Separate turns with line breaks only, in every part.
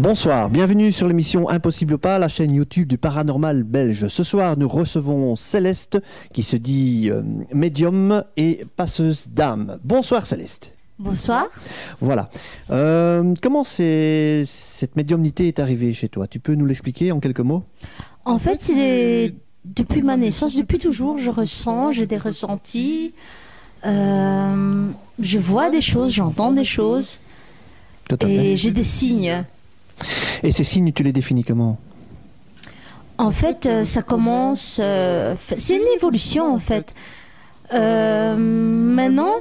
Bonsoir, bienvenue sur l'émission Impossible pas, la chaîne YouTube du paranormal belge. Ce soir, nous recevons Céleste, qui se dit médium et passeuse d'âme. Bonsoir Céleste.
Bonsoir.
Voilà. Comment cette médiumnité est arrivée chez toi? Tu peux nous l'expliquer en quelques mots?
En fait, c'est depuis ma naissance, depuis toujours, je ressens, j'ai des ressentis. Je vois des choses, j'entends des choses.
Tout à fait.
Et j'ai des signes.
Et ces signes, tu les définis comment?
En fait, ça commence... c'est une évolution, en fait. Maintenant,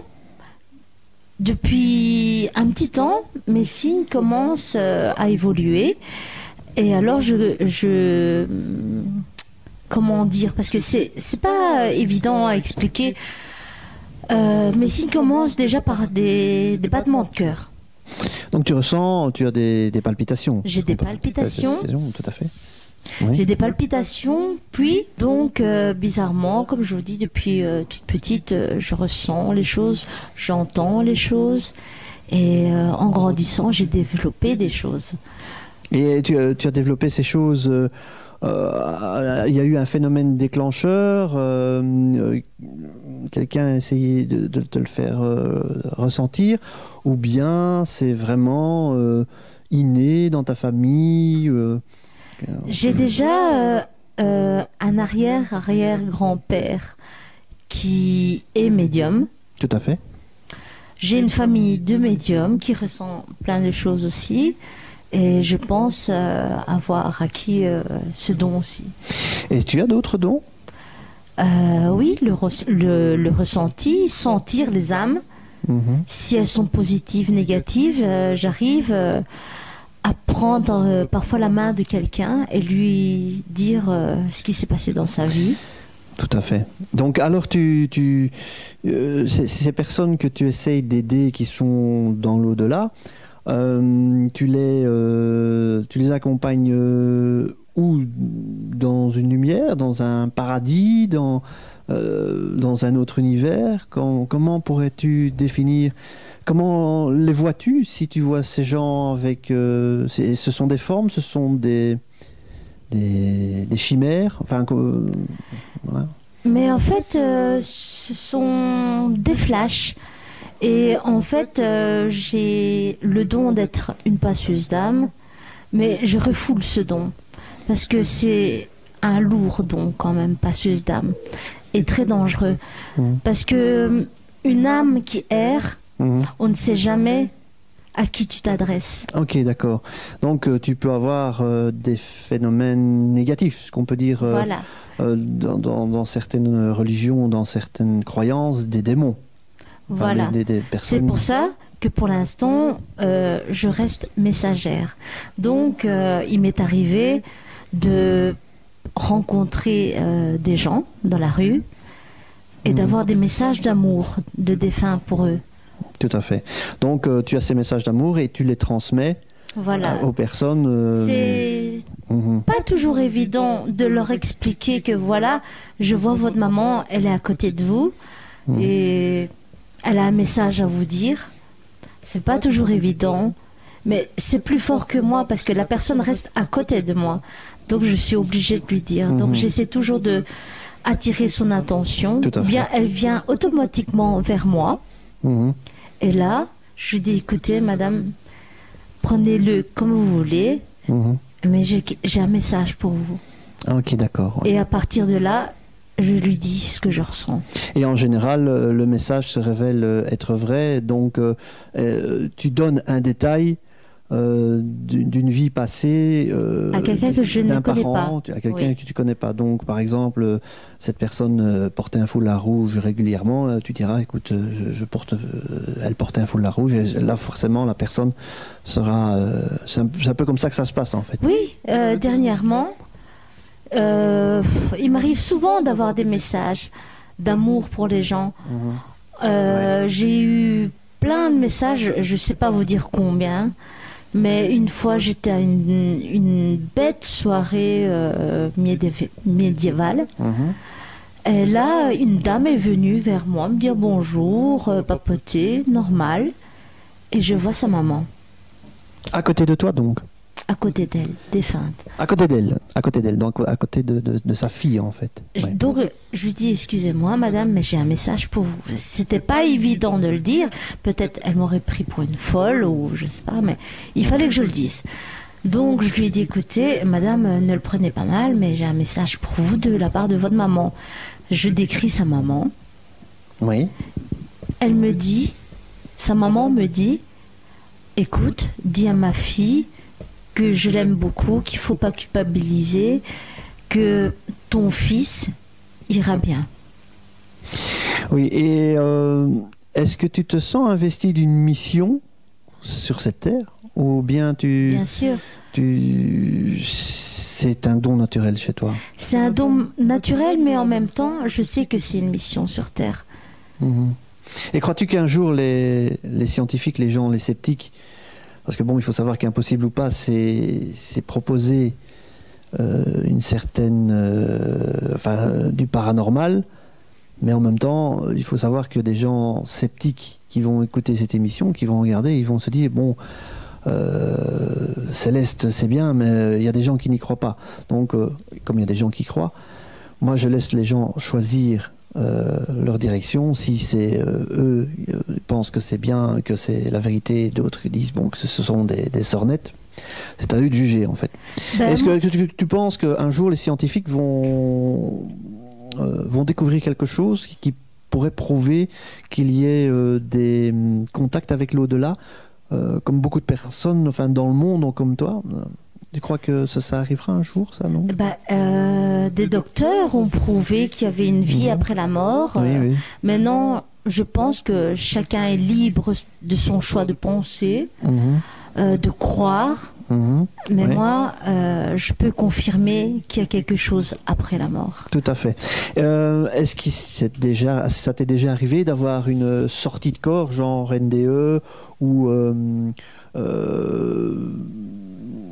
depuis un petit temps, mes signes commencent à évoluer. Et alors, comment dire? Parce que c'est pas évident à expliquer. Mes signes commencent déjà par des battements de cœur.
Donc tu ressens, tu as des palpitations.
J'ai des palpitations.
Tout à fait. Oui.
J'ai des palpitations, puis donc bizarrement, comme je vous dis, depuis toute petite, je ressens les choses, j'entends les choses, et en grandissant, j'ai développé des choses.
Et tu as développé ces choses. Il y a eu un phénomène déclencheur. Quelqu'un a essayé de te le faire ressentir, ou bien c'est vraiment inné dans ta famille?
J'ai déjà un arrière-grand-père qui est médium.
Tout à fait.
J'ai une famille de médiums qui ressent plein de choses aussi. Et je pense avoir acquis ce don aussi.
Et tu as d'autres dons?
Oui, le ressenti, sentir les âmes. Si elles sont positives, négatives, j'arrive à prendre parfois la main de quelqu'un et lui dire ce qui s'est passé dans sa vie.
Tout à fait. Donc alors ces personnes que tu essayes d'aider qui sont dans l'au-delà, tu les accompagnes où? Dans une lumière, dans un paradis, dans un autre univers? Comment pourrais-tu définir? Comment les vois-tu si tu vois ces gens avec... ce sont des formes, ce sont des chimères, enfin... voilà.
Mais en fait, ce sont des flashs. Et en fait, j'ai le don d'être une passeuse d'âme, mais je refoule ce don. Parce que c'est un lourd don quand même, passeuse d'âme, et très dangereux. Parce que une âme qui erre, on ne sait jamais à qui tu t'adresses.
Ok, d'accord. Donc tu peux avoir des phénomènes négatifs, ce qu'on peut dire
Voilà.
dans certaines religions, dans certaines croyances, des démons.
Voilà.
Des personnes...
C'est pour ça que pour l'instant, je reste messagère. Donc, il m'est arrivé de rencontrer des gens dans la rue et d'avoir des messages d'amour de défunts pour eux.
Tout à fait. Donc, tu as ces messages d'amour et tu les transmets aux personnes.
C'est pas toujours évident de leur expliquer que voilà, je vois votre maman, elle est à côté de vous et elle a un message à vous dire. C'est pas toujours évident, mais c'est plus fort que moi parce que la personne reste à côté de moi. Donc je suis obligée de lui dire. Donc j'essaie toujours de attirer son attention. Bien, elle vient automatiquement vers moi. Et là, je lui dis, écoutez, madame, prenez-le comme vous voulez, mais j'ai un message pour vous.
Ok, d'accord. Ouais.
Et à partir de là, je lui dis ce que je ressens.
Et en général, le message se révèle être vrai. Donc, tu donnes un détail d'une vie passée
à quelqu'un que je ne connais pas.
À quelqu'un que tu ne connais pas. Donc, par exemple, cette personne portait un foulard rouge régulièrement. Là, tu diras, écoute, elle portait un foulard rouge. Et là, forcément, la personne sera... c'est un peu comme ça que ça se passe, en fait.
Oui, dernièrement... il m'arrive souvent d'avoir des messages d'amour pour les gens. J'ai eu plein de messages, je ne sais pas vous dire combien, mais une fois j'étais à une bête soirée médiévale. Et là, une dame est venue vers moi me dire bonjour, papoter, normal. Et je vois sa maman.
À côté de toi, donc?
à côté d'elle, défunte.
À côté d'elle, donc à côté de sa fille en fait. Ouais.
Donc je lui dis excusez-moi madame, mais j'ai un message pour vous. C'était pas évident de le dire. Peut-être elle m'aurait pris pour une folle ou je sais pas, mais il fallait que je le dise. Donc je lui ai dit écoutez madame, ne le prenez pas mal, mais j'ai un message pour vous de la part de votre maman. Je décris sa maman.
Oui.
Elle me dit, sa maman me dit, écoute, dis à ma fille que je l'aime beaucoup, qu'il ne faut pas culpabiliser, que ton fils ira bien.
Oui, et est-ce que tu te sens investi d'une mission sur cette terre? Ou bien
Bien sûr.
C'est un don naturel chez toi?
C'est un don naturel, mais en même temps, je sais que c'est une mission sur terre.
Et crois-tu qu'un jour les scientifiques, les gens, les sceptiques, parce que bon, il faut savoir qu'impossible ou pas, c'est proposer une certaine, du paranormal, mais en même temps, il faut savoir que des gens sceptiques qui vont écouter cette émission, qui vont regarder, ils vont se dire bon, Céleste, c'est bien, mais il y a des gens qui n'y croient pas. Donc, comme il y a des gens qui croient, moi, je laisse les gens choisir leur direction. Si c'est eux pensent que c'est bien, que c'est la vérité, d'autres disent bon que ce sont des sornettes. C'est à eux de juger en fait. Est-ce que tu penses qu'un jour les scientifiques vont découvrir quelque chose qui pourrait prouver qu'il y ait des contacts avec l'au-delà, comme beaucoup de personnes, enfin dans le monde comme toi? Tu crois que ça arrivera un jour, ça, non?
Des docteurs ont prouvé qu'il y avait une vie après la mort.
Oui.
Maintenant, je pense que chacun est libre de son choix de penser, de croire. Mais moi, je peux confirmer qu'il y a quelque chose après la mort.
Tout à fait. Est-ce que ça t'est déjà arrivé d'avoir une sortie de corps, genre NDE, ou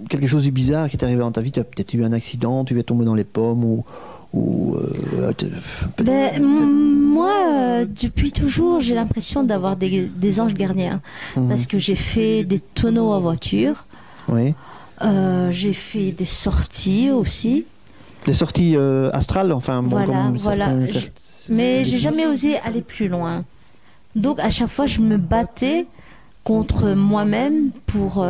quelque chose de bizarre qui t'est arrivé dans ta vie? Tu as peut-être eu un accident, tu es tombé dans les pommes,
moi, depuis toujours, j'ai l'impression d'avoir des anges gardiens. Parce que j'ai fait des tonneaux à voiture.
Oui.
J'ai fait des sorties aussi.
Des sorties astrales, enfin, bon,
voilà. Mais j'ai jamais osé aller plus loin. Donc à chaque fois, je me battais contre moi-même pour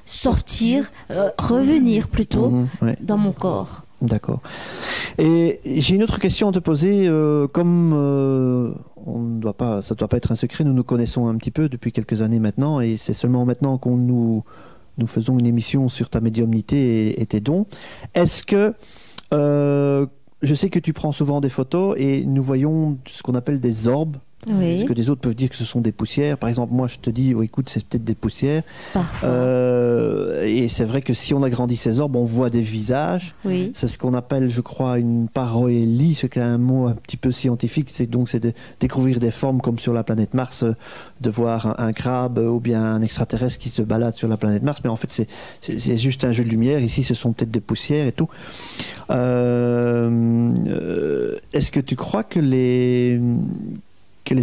sortir, revenir plutôt dans mon corps.
D'accord. Et j'ai une autre question à te poser. Comme ça ne doit pas être un secret, nous nous connaissons un petit peu depuis quelques années maintenant, et c'est seulement maintenant qu'on nous faisons une émission sur ta médiumnité et tes dons. Est-ce que je sais que tu prends souvent des photos et nous voyons ce qu'on appelle des orbes.
Oui.
Parce que des autres peuvent dire que ce sont des poussières. Par exemple, moi, je te dis, écoute, c'est peut-être des poussières. Et c'est vrai que si on agrandit ces orbes, on voit des visages.
Oui.
C'est ce qu'on appelle, je crois, une pareilie, ce qui est un mot un petit peu scientifique. C'est de découvrir des formes comme sur la planète Mars, de voir un crabe ou bien un extraterrestre qui se balade sur la planète Mars. Mais en fait, c'est juste un jeu de lumière. Ici, ce sont peut-être des poussières et tout. Est-ce que tu crois que les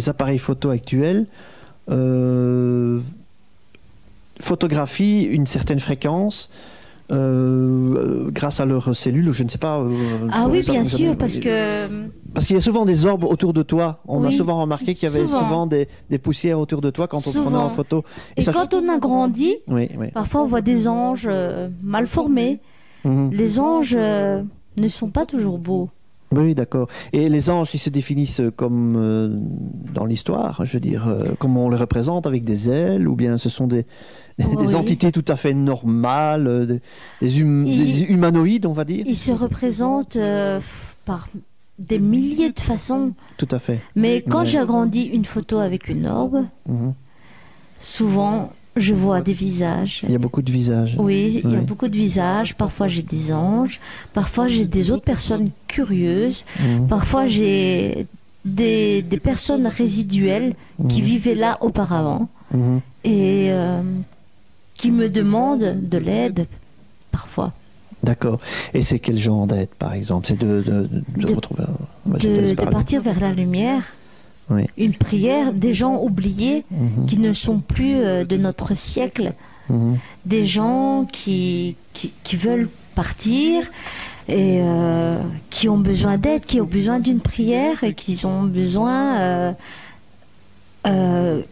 appareils photo actuels photographient une certaine fréquence grâce à leurs cellules, ou je ne sais pas.
Oui, bien sûr, parce qu'il
y a souvent des orbes autour de toi. On a souvent remarqué qu'il y avait souvent des poussières autour de toi quand on prenait en photo.
Et quand on a grandi, parfois on voit des anges mal formés. Les anges ne sont pas toujours beaux.
Oui, d'accord. Et les anges, ils se définissent comme dans l'histoire, je veux dire, comme on les représente, avec des ailes, ou bien ce sont des entités tout à fait normales, des humanoïdes, on va dire? Ils
se représentent par des milliers de façons.
Tout à fait.
Mais quand j'agrandis une photo avec une orbe, souvent... je vois des visages.
Il y a beaucoup de visages.
Oui, il y a beaucoup de visages. Parfois, j'ai des anges. Parfois, j'ai des autres personnes curieuses. Parfois, j'ai des personnes résiduelles qui vivaient là auparavant et qui me demandent de l'aide, parfois.
D'accord. Et c'est quel genre d'aide, par exemple? C'est de retrouver...
de partir vers la lumière.
Oui.
Une prière des gens oubliés qui ne sont plus de notre siècle. des gens qui veulent partir et qui ont besoin d'aide, qui ont besoin d'une prière et qui ont besoin... En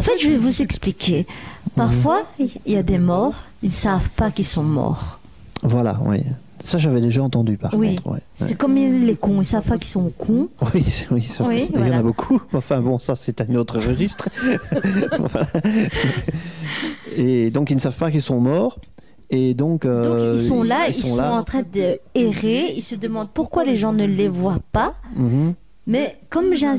fait, je vais vous expliquer. Parfois, il y a des morts, ils ne savent pas qu'ils sont morts.
Voilà, oui. Ça, j'avais déjà entendu, par contre. Ouais.
C'est comme les cons, ils ne savent pas qu'ils sont cons.
Oui, il y en a beaucoup. Enfin bon, ça, c'est un autre registre. Et donc, ils ne savent pas qu'ils sont morts. Et donc
ils sont là, ils sont en train d'errer. Ils se demandent pourquoi les gens ne les voient pas. Mais comme j'ai
un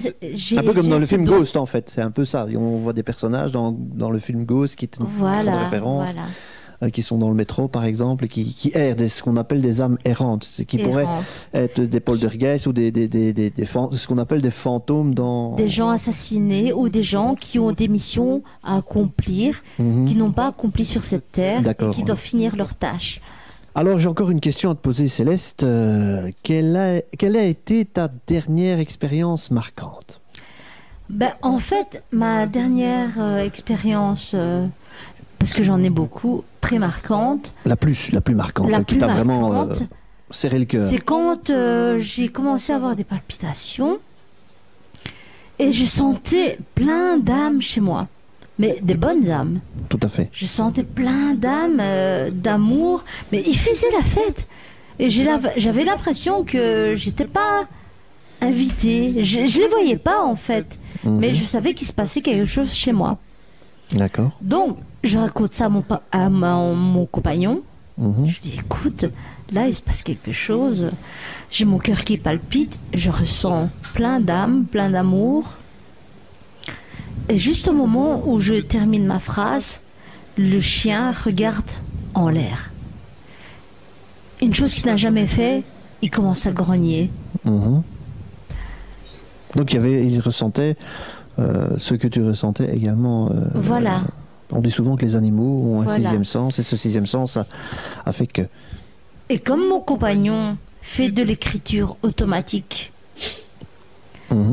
peu comme dans le film Ghost, en fait. C'est un peu ça. On voit des personnages dans le film Ghost qui est une référence. Qui sont dans le métro, par exemple, qui errent, ce qu'on appelle des âmes errantes, qui pourraient être des poltergeists ou ce qu'on appelle des fantômes dans...
Des gens assassinés ou des gens qui ont des missions à accomplir, qui n'ont pas accompli sur cette terre et qui doivent finir leur tâche.
Alors, j'ai encore une question à te poser, Céleste. Quelle a été ta dernière expérience marquante?
En fait, ma dernière expérience... parce que j'en ai beaucoup, très marquante.
La plus marquante, qui t'a vraiment serré le cœur.
C'est quand j'ai commencé à avoir des palpitations et je sentais plein d'âmes chez moi. Mais des bonnes âmes.
Tout à fait.
Je sentais plein d'âmes, d'amour, mais ils faisaient la fête. Et j'avais l'impression que j'étais pas invitée. Je les voyais pas en fait, mais je savais qu'il se passait quelque chose chez moi.
D'accord.
Donc, je raconte ça à mon compagnon. Je lui dis, écoute, là, il se passe quelque chose. J'ai mon cœur qui palpite. Je ressens plein d'âme, plein d'amour. Et juste au moment où je termine ma phrase, le chien regarde en l'air. Une chose qu'il n'a jamais fait, il commence à grogner.
Donc, il ressentait... ce que tu ressentais également.
Voilà.
On dit souvent que les animaux ont un sixième sens, et ce sixième sens a fait que...
Et comme mon compagnon fait de l'écriture automatique,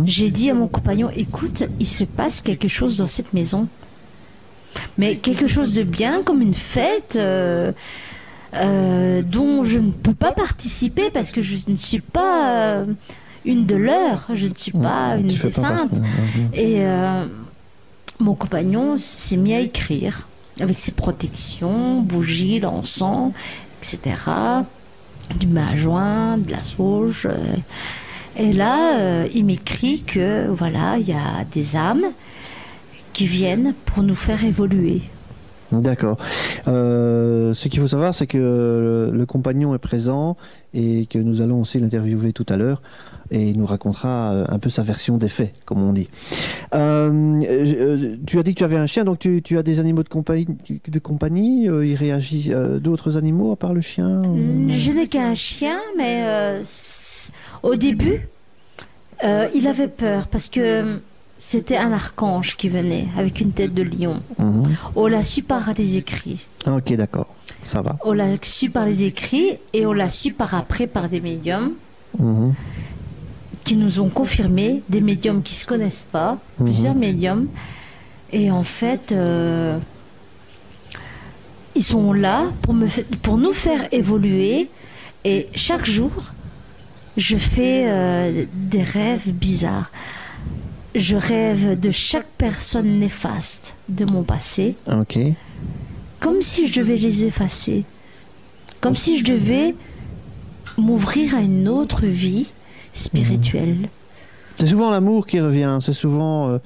j'ai dit à mon compagnon, écoute, il se passe quelque chose dans cette maison. Mais quelque chose de bien, comme une fête dont je ne peux pas participer parce que je ne suis pas... une de leurs, je ne suis pas une défunte. Et mon compagnon s'est mis à écrire avec ses protections, bougies, l'encens, etc. Du majoin, de la sauge. Et là, il m'écrit que voilà, il y a des âmes qui viennent pour nous faire évoluer.
D'accord. Ce qu'il faut savoir, c'est que le compagnon est présent et que nous allons aussi l'interviewer tout à l'heure et il nous racontera un peu sa version des faits, comme on dit. Tu as dit que tu avais un chien, donc tu as des animaux de compagnie. Il réagit d'autres animaux à part le chien?
Je n'ai qu'un chien, mais au début, il avait peur parce que c'était un archange qui venait avec une tête de lion. On l'a su par les écrits.
Ah, ok, d'accord. Ça va.
On l'a su par les écrits et on l'a su par après par des médiums qui nous ont confirmé, des médiums qui ne se connaissent pas, plusieurs médiums. Et en fait, ils sont là pour nous faire évoluer. Et chaque jour, je fais des rêves bizarres. Je rêve de chaque personne néfaste de mon passé.
Ok.
Comme si je devais les effacer. Comme si je devais m'ouvrir à une autre vie spirituelle.
C'est souvent l'amour qui revient. C'est souvent...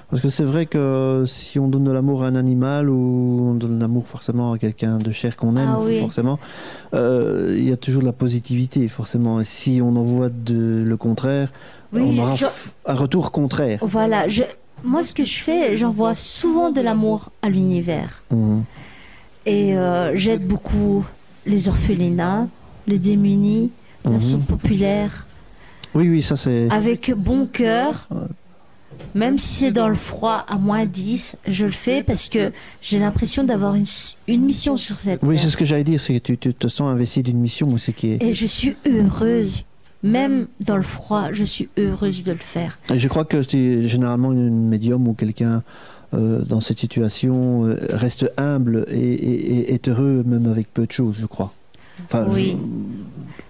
parce que c'est vrai que si on donne de l'amour à un animal ou on donne de l'amour forcément à quelqu'un de cher qu'on aime, forcément, il y a toujours de la positivité, forcément. Et si on envoie le contraire, on aura un retour contraire.
Voilà. Moi, ce que je fais, j'envoie souvent de l'amour à l'univers. Et j'aide beaucoup les orphelinats, les démunis, la soupe populaire.
Oui, ça c'est...
Avec bon cœur, même si c'est dans le froid à -10, je le fais parce que j'ai l'impression d'avoir une mission sur cette terre.
Oui, c'est ce que j'allais dire, c'est que tu te sens investi d'une mission.
Et je suis heureuse. Même dans le froid, je suis heureuse de le faire.
Et je crois que tu es généralement une médium ou quelqu'un dans cette situation, reste humble et est heureux même avec peu de choses, je crois. Enfin,
Oui.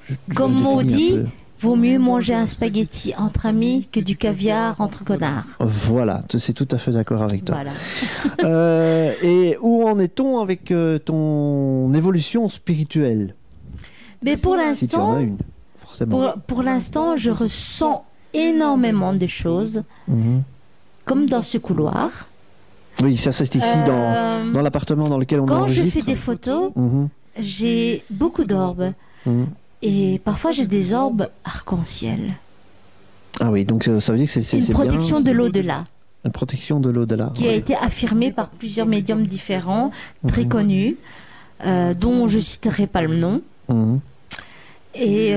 je
Comme
le
on
définis un
dit,
peu.
vaut mieux manger un spaghetti entre amis que du caviar entre connards.
Voilà, c'est tout à fait d'accord avec toi.
Voilà.
Et où en est-on avec ton évolution spirituelle?
Mais pour
Si tu en as
l'instant,
une, forcément.
pour l'instant, je ressens énormément de choses,
Mhm.
comme dans ce couloir.
Oui, ça c'est ici dans l'appartement dans lequel on
Quand je
enregistre.
fais des photos,
Mhm.
j'ai beaucoup d'orbes.
Mhm.
Et parfois, j'ai des orbes arc-en-ciel.
Ah oui, donc ça veut dire que c'est
Une
bien,
protection de l'au-delà,
une protection de l'au-delà.
qui a
Ouais.
été affirmée par plusieurs médiums différents, très connus, dont je citerai pas le nom.
Mhm.
Et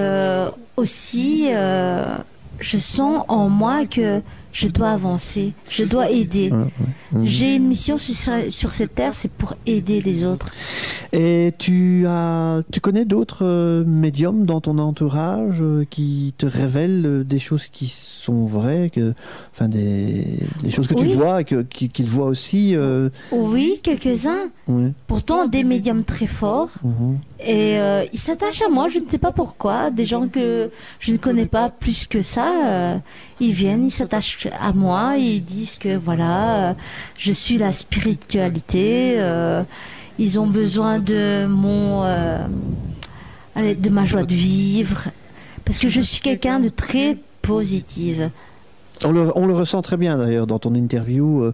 aussi, je sens en moi que je dois avancer, je dois aider.
Ouais, ouais. Mhm.
J'ai une mission sur cette terre, c'est pour aider les autres.
Et tu connais d'autres médiums dans ton entourage qui te révèlent des choses qui sont vraies, enfin des choses que tu
Oui.
vois et qu'ils voient aussi.
Oui, quelques-uns.
Ouais.
Pourtant, des médiums très forts.
Mhm.
Et ils s'attachent à moi, je ne sais pas pourquoi. Des gens que je ne connais pas plus que ça, ils viennent, ils s'attachent à moi, ils disent que voilà, je suis la spiritualité. Ils ont besoin de de ma joie de vivre, parce que je suis quelqu'un de très positive.
On le ressent très bien d'ailleurs dans ton interview,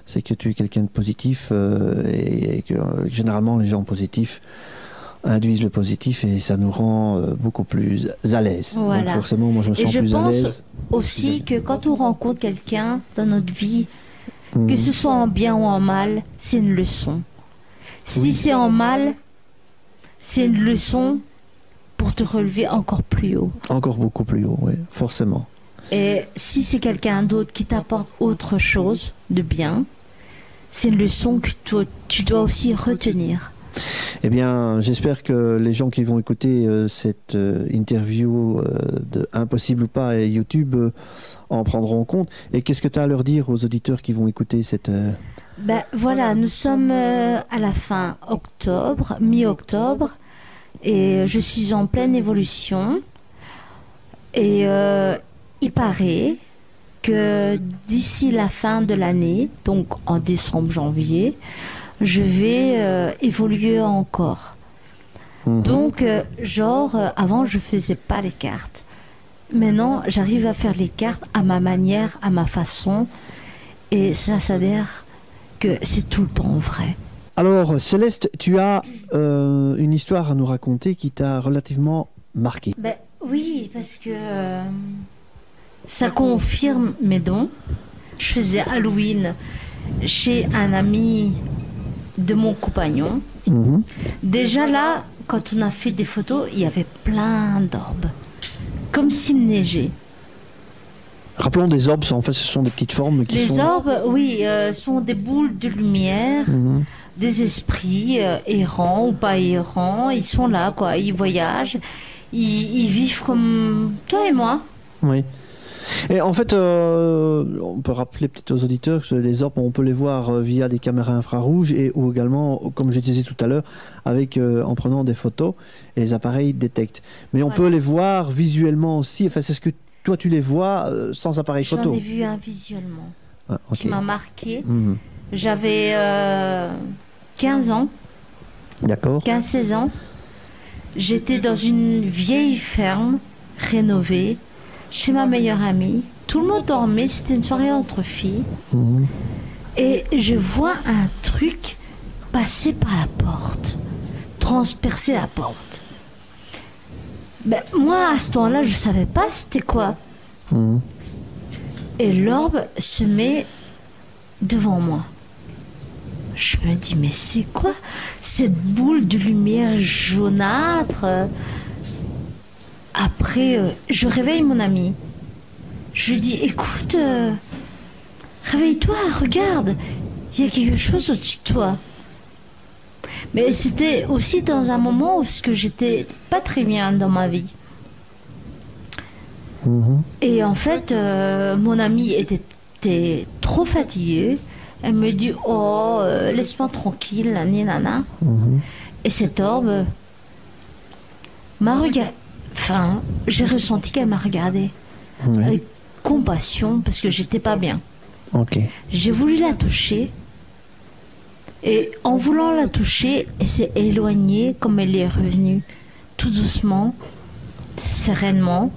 c'est que tu es quelqu'un de positif et que généralement les gens positifs induisent le positif et ça nous rend beaucoup plus à l'aise.
Voilà.
Donc forcément, moi je me
Et
sens
je
plus à
pense
l'aise.
aussi que quand on rencontre quelqu'un dans notre vie,
Mhm.
que ce soit en bien ou en mal, c'est une leçon. Si c'est en mal, c'est une leçon pour te relever encore plus haut.
Encore beaucoup plus haut, oui, forcément.
Et si c'est quelqu'un d'autre qui t'apporte autre chose de bien, c'est une leçon que tu dois aussi retenir.
Eh bien, j'espère que les gens qui vont écouter cette interview de Impossible ou pas et YouTube en prendront compte. Et qu'est-ce que tu as à leur dire aux auditeurs qui vont écouter cette...
Ben voilà, nous sommes à la fin octobre, mi-octobre, et je suis en pleine évolution. Et il paraît que d'ici la fin de l'année, donc en décembre, janvier, je vais évoluer encore.
Mhm.
Donc, avant, je faisais pas les cartes. Maintenant, j'arrive à faire les cartes à ma manière, à ma façon. Et ça s'adhère que c'est tout le temps vrai.
Alors, Céleste, tu as une histoire à nous raconter qui t'a relativement marqué.
Ben, oui, parce que ça confirme mes dons. Je faisais Halloween chez un ami de mon compagnon.
Mhm.
Déjà là, quand on a fait des photos, il y avait plein d'orbes. Comme s'il neigeait.
Rappelons des orbes, en fait, ce sont des petites formes qui
Les
sont...
orbes, oui, sont des boules de lumière,
Mhm.
des esprits errants ou pas errants. Ils sont là, quoi. Ils voyagent. Ils vivent comme toi et moi.
Oui. Et en fait, on peut rappeler peut-être aux auditeurs que les orbes, on peut les voir via des caméras infrarouges et ou également, comme je disais tout à l'heure, avec en prenant des photos et les appareils détectent. Mais on
Voilà.
peut les voir visuellement aussi. Enfin, c'est ce que toi tu les vois sans appareil
J'en
photo.
ai vu un visuellement
Ah, ok.
qui m'a marqué.
Mhm.
J'avais 15 ans,
D'accord.
15-16 ans. J'étais dans une vieille ferme rénovée chez ma meilleure amie. Tout le monde dormait, c'était une soirée entre filles.
Mhm.
Et je vois un truc passer par la porte, transpercer la porte. Ben, moi, à ce temps-là, je savais pas c'était quoi.
Mhm.
Et l'orbe se met devant moi. Je me dis, mais c'est quoi cette boule de lumière jaunâtre? Après, je réveille mon ami. Je lui dis, écoute, réveille-toi, regarde, il y a quelque chose au-dessus de toi. Mais c'était aussi dans un moment où j'étais pas très bien dans ma vie.
Mhm.
Et en fait, mon ami était trop fatigué. Elle me dit, oh, laisse-moi tranquille, nani, nana. Et cette orbe m'a regardé. Enfin, j'ai ressenti qu'elle m'a regardé avec compassion parce que j'étais pas bien. J'ai voulu la toucher. Et en voulant la toucher, elle s'est éloignée comme elle est revenue, tout doucement, sereinement.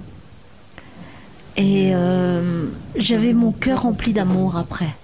Et j'avais mon cœur rempli d'amour après.